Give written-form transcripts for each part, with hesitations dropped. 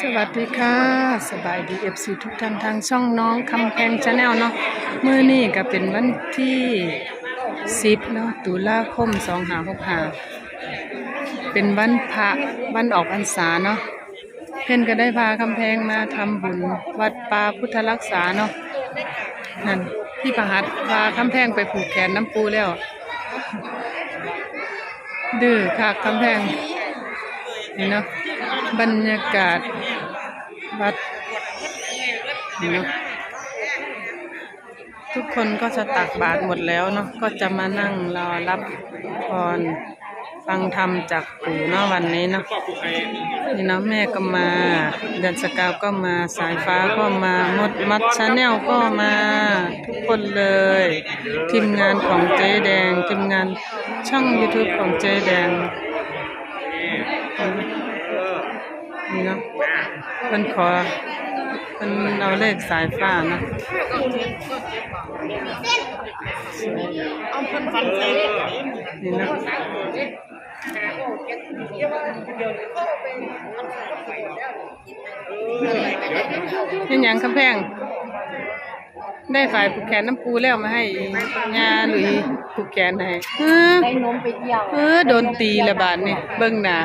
สวัสดีค่ะสบายดีFCทุกท่านทางช่องน้องคำแพงชาแนลเนาะมื้อนี้ก็เป็นวันที่10เนาะตุลาคม2565เป็นวันพระวันออกพรรษาเนาะเพิ่นก็ได้พาคำแพงมาทำบุญวัดป่าพุทธรักษาเนาะนั่นพี่ประหัตพาคำแพงไปผูกแขนน้ำปูแล้วดื้อค่ะคำแพงนี่เนาะบรรยากาศวัดนี่เนาะทุกคนก็จะตักบาตรหมดแล้วเนาะก็จะมานั่งรอรับพรฟังธรรมจากปู่เนาะวันนี้เนาะนี่เนาะแม่ก็มาเดือนสกาวก็มาสายฟ้าก็มามัดชาแนลก็มาทุกคนเลยทีมงานของเจ๊แดงทีมงานช่อง YouTube ของเจ๊แดงนี่เนาะมันขอมันเอาเลขสายฟ้านะนี่นะนี่ยังคำแพงได้ฝ่ายผูกแขนน้ำปูแล้วมาให้งาหรือผูกแขนให้ได้นมไปเที่ยวโดนตีละบาทนี่เบิ่งหน้า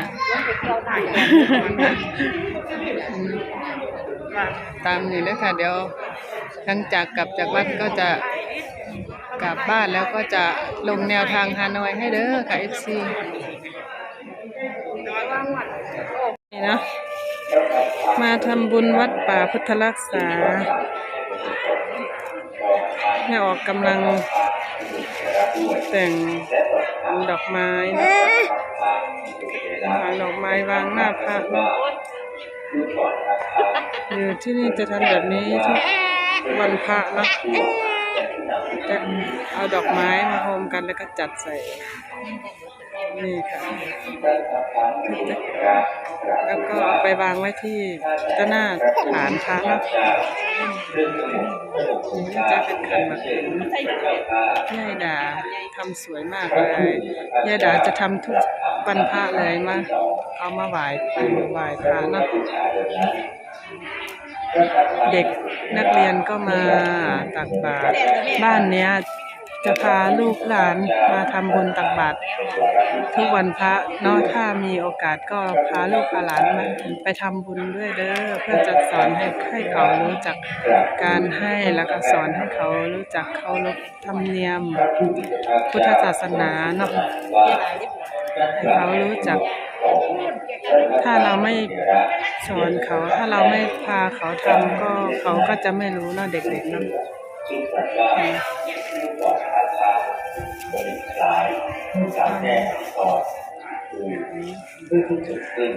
ตามนี่เลยค่ะเดี๋ยวหลังจากกลับจากวัดก็จะกลับบ้านแล้วก็จะลงแนวทางฮานอยให้เด้อค่ะ FC นี่นะมาทำบุญวัดป่าพุทธรักษาให้ออกกำลังแต่งดอกไม้วางดอกไม้วางหน้าพระอยู่ที่นี่จะทำแบบนี้ทุกวันพระนะจะเอาดอกไม้มาโฮมกันแล้วก็จัดใส่นี่ค่ะแล้วก็เอาไปวางไว้ที่ด้านหน้าฐานพระนะนี่จะเป็นขันหมากยายดาทำสวยมากเลยยายดาจะทำทุกวันพระเลยมาเอามาไหว้พระนะเด็กนักเรียนก็มาตักบาตรบ้านเนี้ยจะพาลูกหลานมาทำบุญตักบาตรทุกวันพระเนาะถ้ามีโอกาสก็พาลูกพาหลานมาไปทำบุญด้วยเด้อเพื่อจะสอนให้เขารู้จักการให้แล้วก็สอนให้เขารู้จักเคารพธรรมเนียมพุทธศาสนาเนาะให้เขารู้จักถ้าเราไม่สอนเขาถ้าเราไม่พาเขาทำก็เขาก็จะไม่รู้เนาะเด็กๆเนาะซึ่งเกิดขึ้น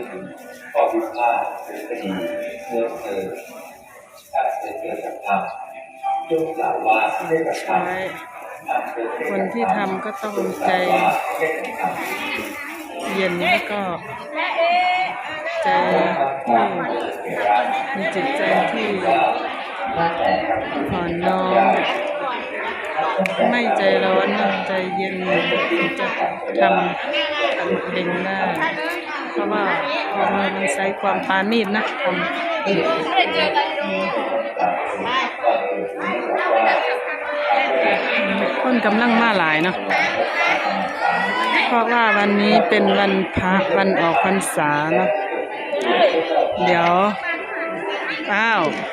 ข้อพิพาทหรือคดีเมื่อเกิดจากธรรมยกกล่าวว่าได้กระทำคนที่ทำก็ต้องใจเย็นแล้วก็ใจที่มีจิตใจที่อ่อนน้อมไม่ใจร้อนใจเย็นจะทำเองได้เพราะว่ามันใช้ความปราณีตนะทำคนกำลังมาหลายเนาะเพราะว่าวันนี้เป็นวันพระวันออกพรรษาเนาะเดี๋ยว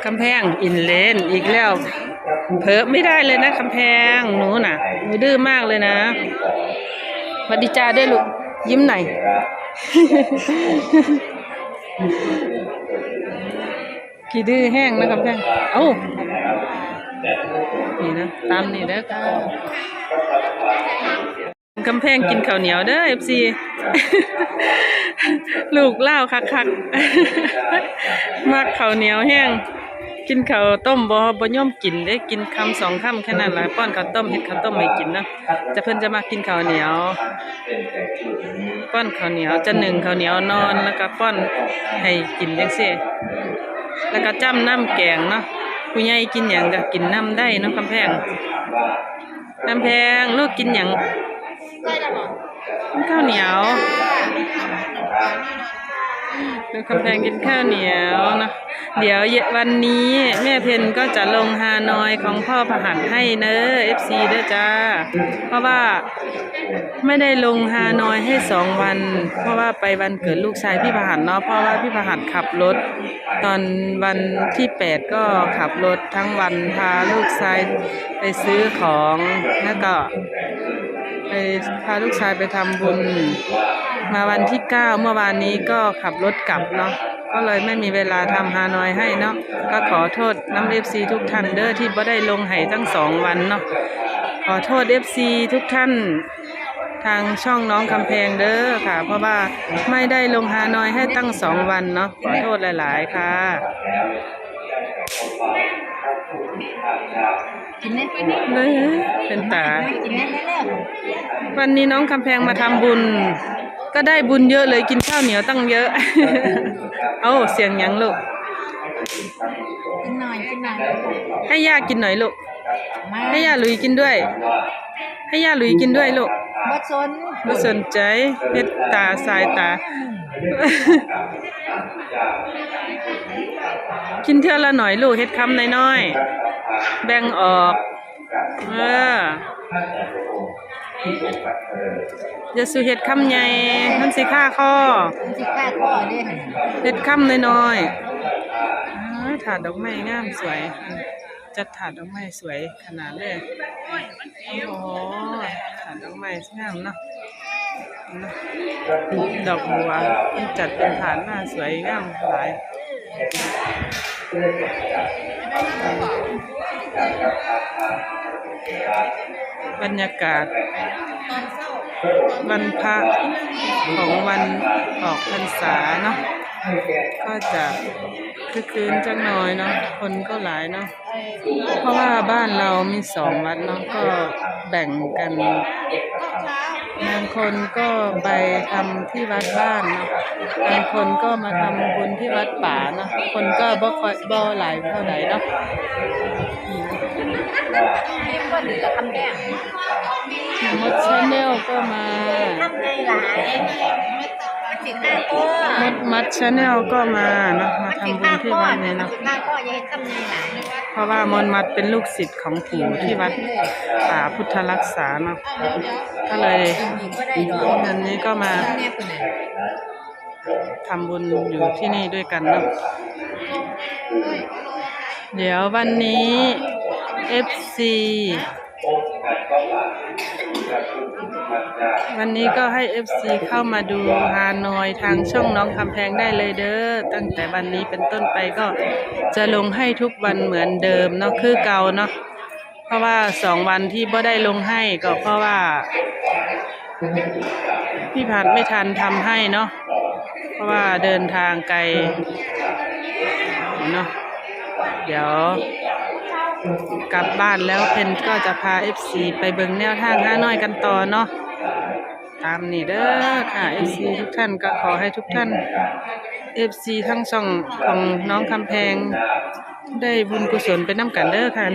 กำแพงอินเลนอีกแล้วเผลอไม่ได้เลยนะกำแพงหนูน่ะหนูดื้อมากเลยนะสวัสดีจ้าด้วยลูกยิ้มหน่อยกี่ดื้อแห้งนะกำแพงนี่นะตามนี่เด้อค่ะกำแพงกินข้าวเหนียวเด้อ FC ลูกเล่าคักๆมากข้าวเหนียวแห้งกินข้าวต้มบ่ย่อมกินได้กินคำ2 คำแค่นั้นแหละป้อนข้าวต้มเฮ็ดข้าวต้มให้กินนะเพิ่นจะมากินข้าวเหนียวป้อนข้าวเหนียวจะนึ่งข้าวเหนียวนอนแล้วก็ป้อนให้กินจังซี่แล้วก็จ้ำน้ำแกงเนาะผู้ใหญ่กินหยังก็กินน้ำได้เนาะกำแพงลูกกินหยังข้าวเหนียว น้องคำแพงกินข้าวเหนียวนะเดี๋ยววันนี้แม่เพนก็จะลงฮานอยของพ่อพหัสให้เนอะ FC ด้วยจ้าเพราะว่าไม่ได้ลงฮานอยให้2 วันเพราะว่าไปวันเกิดลูกชายพี่พหัสเนาะเพราะว่าพี่พหัสขับรถตอนวันที่8ก็ขับรถทั้งวันพาลูกชายไปซื้อของแล้วก็ไปพาลูกชายไปทำบุญมาวันที่9เมื่อวานนี้ก็ขับรถกลับเนาะก็เลยไม่มีเวลาทำฮานอยให้เนาะก็ขอโทษน้ำ FC ทุกท่านเด้อที่ไม่ได้ลงให้ตั้ง2 วันเนาะขอโทษ FC ทุกท่านทางช่องน้องคำแพงเด้อค่ะเพราะว่าไม่ได้ลงฮานอยให้ตั้ง2 วันเนาะขอโทษหลายๆค่ะ กินได้ไหม เลยเป็นตา กินได้แล้ว วันนี้น้องคำแพงมาทำบุญก็ได้บุญเยอะเลยกินข้าวเหนียวตั้งเยอะ เอ้าเสียงหยังลูก กินหน่อยกินหน่อย ให้ย่ากินหน่อยลูก มา ให้ย่าหลุยกินด้วย ให้ย่าหลุยกินด้วยลูก บ่สน ไม่สนใจเฮ็ดตาสายตา กินเท่าละหน่อยลูกเฮ็ดคำน้อยๆแบ่งออกอย่าสู่เฮ็ดคำใหญ่มันสิค่าคอ มันสิฆ่าข้อเด้ เฮ็ดคำน้อยๆถาดดอกไม้งามสวยจัดถาดดอกไม้สวยขนาดเลยโอ้โหถาดดอกไม้งามเนาะดอกบัวมันจัดเป็นถาดหน้าสวยงามหลายบรรยากาศวันพระของวันออกพรรษาเนาะก็จะคือคืนจังน้อยเนาะคนก็หลายเนาะเพราะว่าบ้านเรามี2 วัดเนาะก็แบ่งกันบางคนก็ไปทำที่วัดบ้านเนาะบางคนก็มาทำบุญที่วัดป่าเนาะคนก็บ่หลายเท่าไหร่เนาะ ก็เหลือคำแดง มดชาแนลก็มา ทำไงหลายมันสิฆ่าข้อ มัดชาแนลก็มาเนาะมาทำบุญที่วัดเนี่ยเนาะ ฆ่าข้ออย่าเฮ็ดทำไงหลาย เพราะว่ามนมัดเป็นลูกศิษย์ของปู่ที่วัดป่าพุทธรักษาเนาะก็เลย ก็ได้ดอก อันนี้ก็มา แม่คนไหน ทำบุญอยู่ที่นี่ด้วยกันเนาะเดี๋ยววันนี้ FC วันนี้ก็ให้ FC เข้ามาดูฮานอยทางช่องน้องคำแพงได้เลยเด้อตั้งแต่วันนี้เป็นต้นไปก็จะลงให้ทุกวันเหมือนเดิมเนาะคือเก่าเนาะเพราะว่า2 วันที่บ่ได้ลงให้ก็เพราะว่าพี่ผัดไม่ทันทำให้เนาะเพราะว่าเดินทางไกลเนาะเดี๋ยวกลับบ้านแล้วเพนก็จะพา FC ไปเบิ่งแนวทางฮานอยกันต่อเนาะตามนี่เด้อค่ะ FC ทุกท่านก็ขอให้ทุกท่าน FC ทั้งช่องของน้องคำแพงได้บุญกุศลไปนำกันเด้อค่ะ